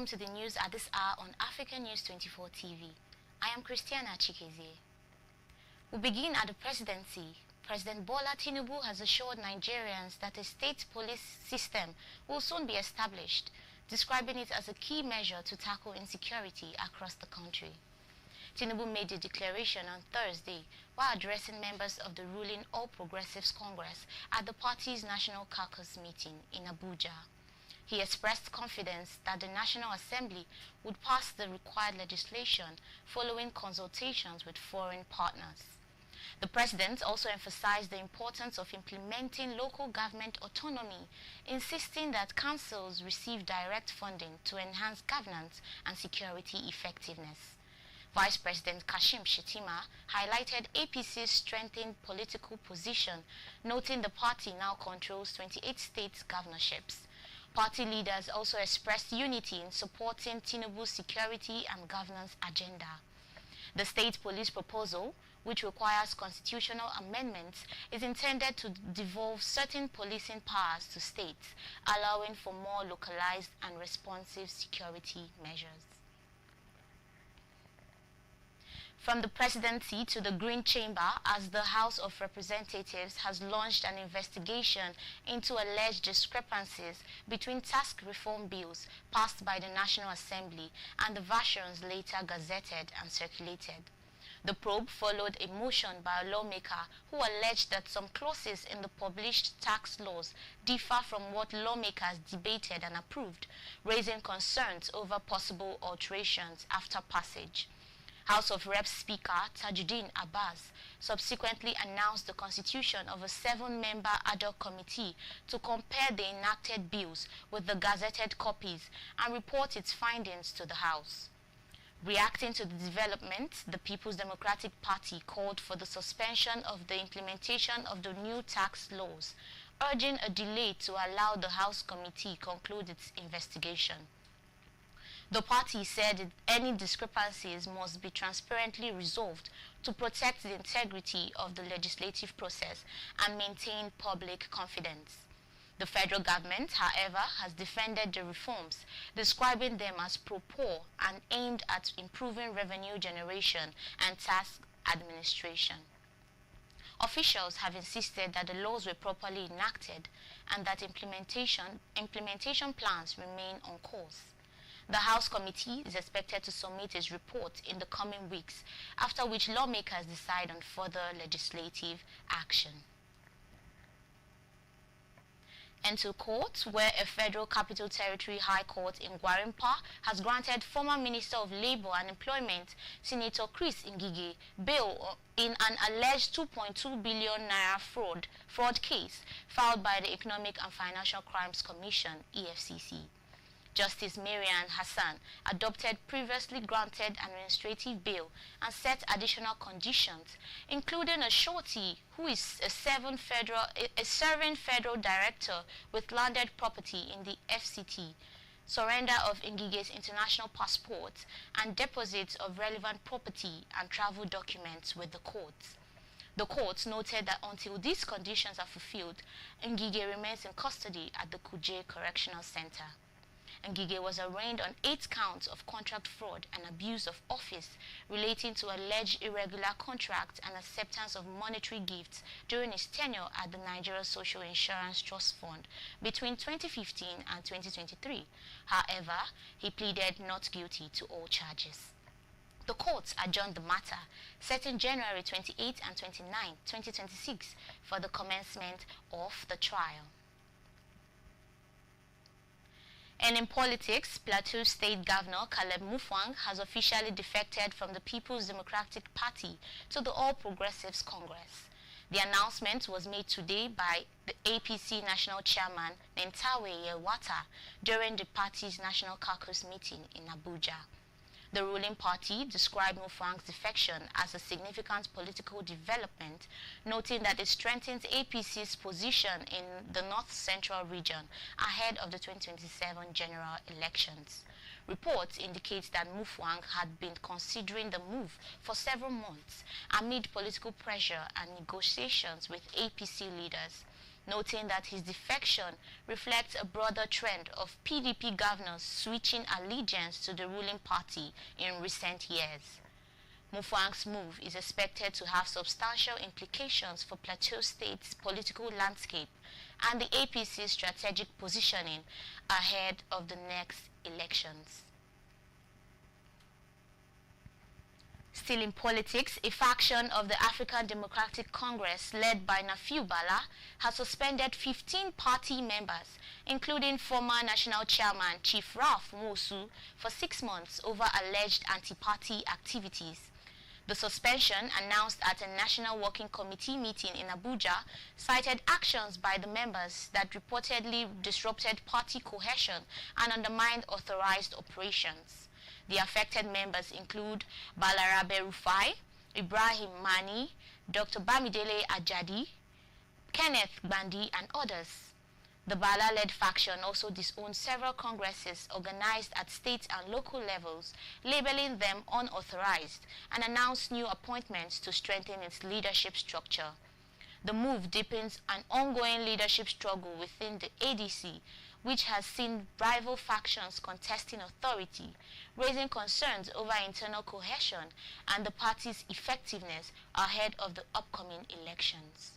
welcome to the news at this hour on African News 24 TV. I am Christiana Chikeze. We begin at the presidency. President Bola Tinubu has assured Nigerians that a state police system will soon be established, describing it as a key measure to tackle insecurity across the country. Tinubu made the declaration on Thursday while addressing members of the ruling All Progressives Congress at the party's National CAUCUS meeting in Abuja. He expressed confidence that the National Assembly would pass the required legislation following consultations with foreign partners. The president also emphasized the importance of implementing local government autonomy, insisting that councils receive direct funding to enhance governance and security effectiveness. Vice President Kashim Shettima highlighted APC's strengthened political position, noting the party now controls 28 state governorships. Party leaders also expressed unity in supporting Tinubu's security and governance agenda. The state police proposal, which requires constitutional amendments, is intended to devolve certain policing powers to states, allowing for more localized and responsive security measures. From the presidency to the Green Chamber, as the House of Representatives has launched an investigation into alleged discrepancies between tax reform bills passed by the National Assembly and the versions later gazetted and circulated. The probe followed a motion by a lawmaker who alleged that some clauses in the published tax laws differ from what lawmakers debated and approved, raising concerns over possible alterations after passage. House of Reps Speaker Tajuddin Abbas subsequently announced the constitution of a 7-member ad hoc committee to compare the enacted bills with the gazetted copies and report its findings to the House. Reacting to the development, the People's Democratic Party called for the suspension of the implementation of the new tax laws, urging a delay to allow the House committee conclude its investigation. The party said any discrepancies must be transparently resolved to protect the integrity of the legislative process and maintain public confidence. The federal government, however, has defended the reforms, describing them as pro-poor and aimed at improving revenue generation and tax administration. Officials have insisted that the laws were properly enacted and that implementation plans remain on course. The House Committee is expected to submit its report in the coming weeks, after which lawmakers decide on further legislative action. And to court, where a Federal Capital Territory High Court in Gwarinpa has granted former Minister of Labour and Employment, Senator Chris Ngige, bail in an alleged 2.2 billion naira fraud case filed by the Economic and Financial Crimes Commission, EFCC. Justice Marian Hassan adopted previously granted administrative bail and set additional conditions, including a surety who is a serving federal director with landed property in the FCT, surrender of Ngige's international passport, and deposits of relevant property and travel documents with the courts. The court noted that until these conditions are fulfilled, Ngige remains in custody at the Kuje Correctional Center. Ngige was arraigned on 8 counts of contract fraud and abuse of office relating to alleged irregular contracts and acceptance of monetary gifts during his tenure at the Nigeria Social Insurance Trust Fund between 2015 and 2023. However, he pleaded not guilty to all charges. The courts adjourned the matter, setting January 28 and 29, 2026 for the commencement of the trial. And in politics, Plateau State Governor Caleb Mutfwang has officially defected from the People's Democratic Party to the All Progressives Congress. The announcement was made today by the APC National Chairman Nentawe Yewata during the party's National Caucus meeting in Abuja. The ruling party described Mutfwang's defection as a significant political development, noting that it strengthens APC's position in the North Central region ahead of the 2027 general elections. Reports indicate that Mutfwang had been considering the move for several months amid political pressure and negotiations with APC leaders. noting that his defection reflects a broader trend of PDP governors switching allegiance to the ruling party in recent years. Mufwang's move is expected to have substantial implications for Plateau State's political landscape and the APC's strategic positioning ahead of the next elections. Still in politics, a faction of the African Democratic Congress led by Nafiu Bala has suspended 15 party members, including former National Chairman Chief Ralph NWOSU, for 6 months over alleged anti-party activities. The suspension, announced at a National Working Committee meeting in Abuja, cited actions by the members that reportedly disrupted party cohesion and undermined authorized operations. The affected members include Balarabe Rufai, Ibrahim Mani, Dr. Bamidele Ajadi, Kenneth Bandi, and others. The Bala-led faction also disowned several congresses organized at state and local levels, labeling them unauthorized, and announced new appointments to strengthen its leadership structure. The move deepens an ongoing leadership struggle within the ADC, which has seen rival factions contesting authority, raising concerns over internal cohesion and the party's effectiveness ahead of the upcoming elections.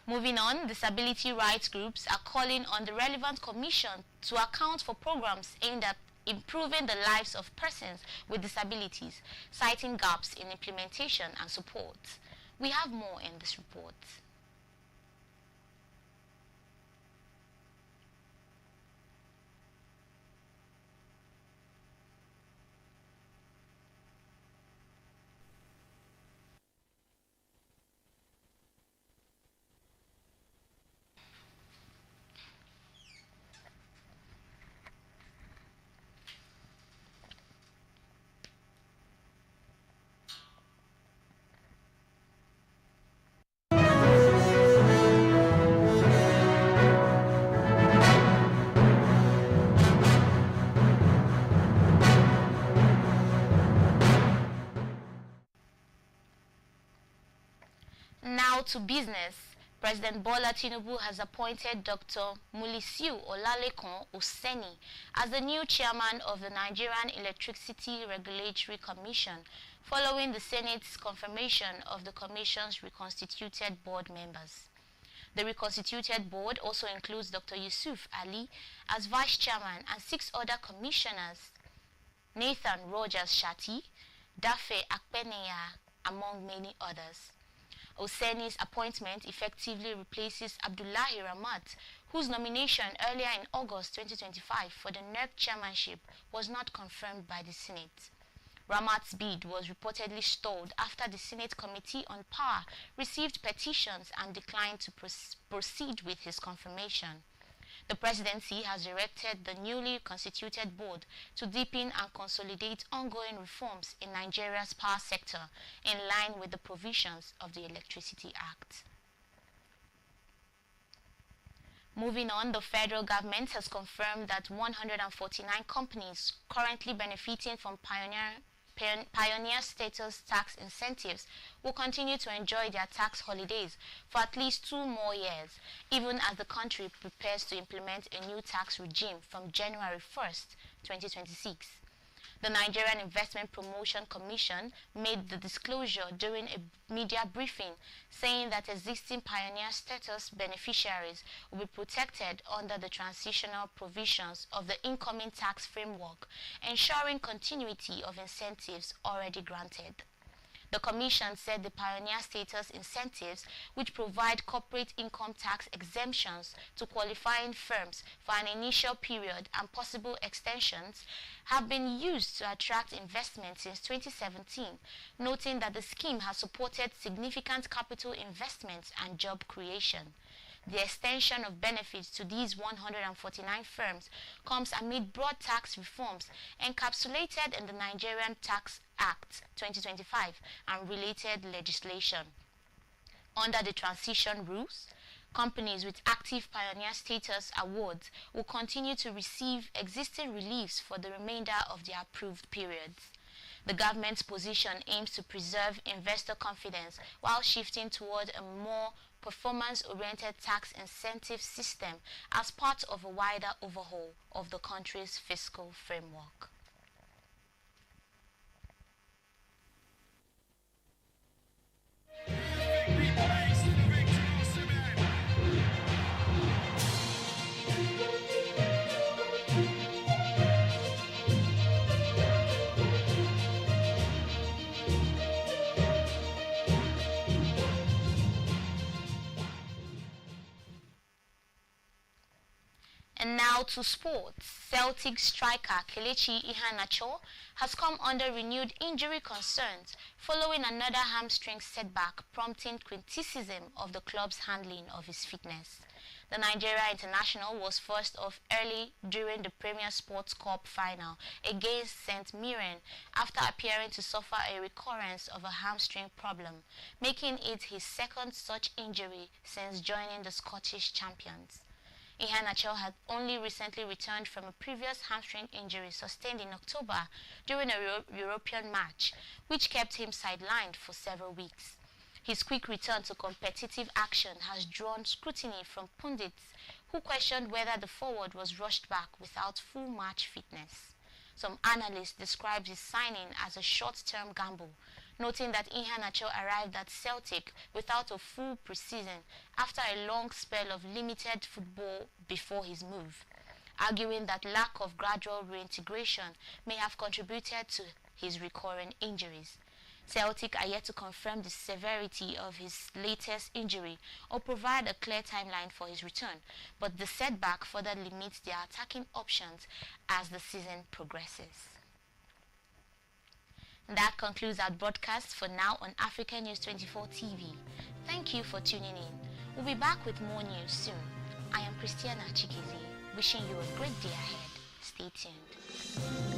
Moving on, disability rights groups are calling on the relevant commission to account for programs aimed at improving the lives of persons with disabilities, citing gaps in implementation and support. We have more in this report. Now to business. President Bola Tinubu has appointed Dr. Mulisiu Olalekun OSENI as the new chairman of the Nigerian Electricity Regulatory Commission, following the Senate's confirmation of the Commission's reconstituted board members. The reconstituted board also includes Dr. Yusuf Ali as vice chairman and 6 other commissioners, Nathan Rogers Shati, Dafe Akpeneya, among many others. OSENI's appointment effectively replaces Abdullahi Ramat, whose nomination earlier in August 2025 for the NERC chairmanship was not confirmed by the Senate. Ramat's bid was reportedly stalled after the Senate Committee on Power received petitions and declined to proceed with his confirmation. The presidency has directed the newly constituted board to deepen and consolidate ongoing reforms in Nigeria's power sector in line with the provisions of the Electricity Act. Moving on, the federal government has confirmed that 149 companies currently benefiting from Pioneer status tax incentives will continue to enjoy their tax holidays for at least 2 more years, even as the country prepares to implement a new tax regime from January 1st, 2026. The Nigerian Investment Promotion Commission made the disclosure during a media briefing, saying that existing Pioneer status beneficiaries will be protected under the transitional provisions of the incoming tax framework, ensuring continuity of incentives already granted. The Commission said the Pioneer status incentives, which provide corporate income tax exemptions to qualifying firms for an initial period and possible extensions, have been used to attract investment since 2017, noting that the scheme has supported significant capital investments and job creation. The extension of benefits to these 149 firms comes amid broad tax reforms encapsulated in the Nigerian Tax Act 2025 and related legislation. Under the transition rules, companies with active Pioneer status awards will continue to receive existing reliefs for the remainder of their approved periods. The government's position aims to preserve investor confidence while shifting toward a more performance-oriented tax incentive system as part of a wider overhaul of the country's fiscal framework. And now to sports. Celtic striker Kelechi Iheanacho has come under renewed injury concerns following another hamstring setback, prompting criticism of the club's handling of his fitness. The Nigeria international was first off early during the Premier Sports Cup final against St. Mirren after appearing to suffer a recurrence of a hamstring problem, making it his second such injury since joining the Scottish champions. Iheanacho had only recently returned from a previous hamstring injury sustained in October during a European match, which kept him sidelined for several weeks. His quick return to competitive action has drawn scrutiny from pundits who questioned whether the forward was rushed back without full match fitness. Some analysts described his signing as a short-term gamble, noting that Iheanacho arrived at Celtic without a full preseason after a long spell of limited football before his move, arguing that lack of gradual reintegration may have contributed to his recurring injuries. Celtic are yet to confirm the severity of his latest injury or provide a clear timeline for his return, but the setback further limits their attacking options as the season progresses. That concludes our broadcast for now on African News 24 TV. Thank you for tuning in. We'll be back with more news soon. I am Christiana Chikezi, wishing you a great day ahead. Stay tuned.